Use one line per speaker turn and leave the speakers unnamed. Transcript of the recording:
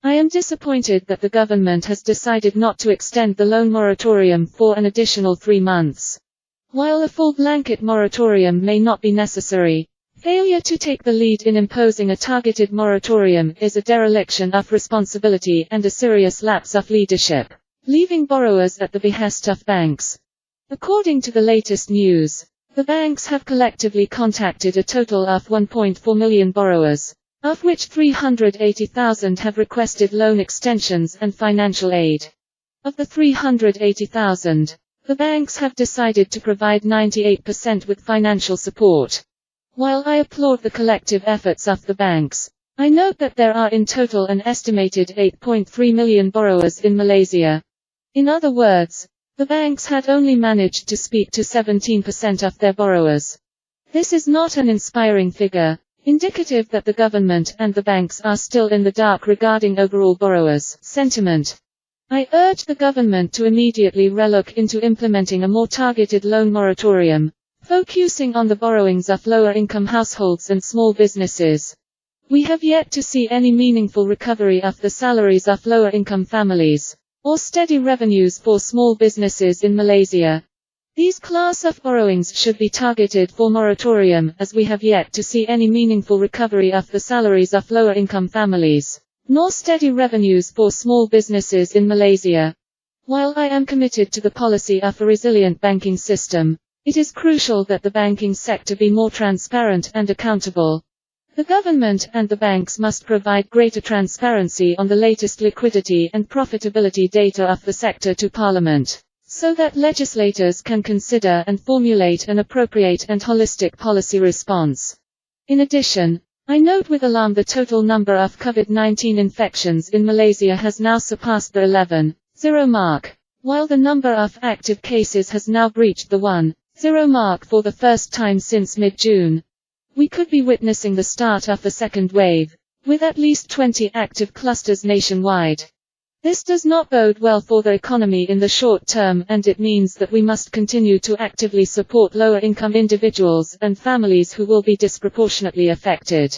I am disappointed that the government has decided not to extend the loan moratorium for an additional 3 months. While a full blanket moratorium may not be necessary, failure to take the lead in imposing a targeted moratorium is a dereliction of responsibility and a serious lapse of leadership, leaving borrowers at the behest of banks. According to the latest news, the banks have collectively contacted a total of 1.4 million borrowers, of which 380,000 have requested loan extensions and financial aid. Of the 380,000, the banks have decided to provide 98% with financial support. While I applaud the collective efforts of the banks, I note that there are in total an estimated 8.3 million borrowers in Malaysia. In other words, the banks had only managed to speak to 17% of their borrowers. This is not an inspiring figure, indicative that the government and the banks are still in the dark regarding overall borrowers' sentiment. I urge the government to immediately relook into implementing a more targeted loan moratorium, focusing on the borrowings of lower-income households and small businesses. We have yet to see any meaningful recovery of the salaries of lower-income families, or steady revenues for small businesses in Malaysia. These class of borrowings should be targeted for moratorium, as we have yet to see any meaningful recovery of the salaries of lower-income families, nor steady revenues for small businesses in Malaysia. While I am committed to the policy of a resilient banking system, it is crucial that the banking sector be more transparent and accountable. The government and the banks must provide greater transparency on the latest liquidity and profitability data of the sector to Parliament, so that legislators can consider and formulate an appropriate and holistic policy response. In addition, I note with alarm the total number of COVID-19 infections in Malaysia has now surpassed the 11,000 mark, while the number of active cases has now breached the 1,000 mark for the first time since mid-June. We could be witnessing the start of a second wave, with at least 20 active clusters nationwide. This does not bode well for the economy in the short term, and it means that we must continue to actively support lower-income individuals and families who will be disproportionately affected.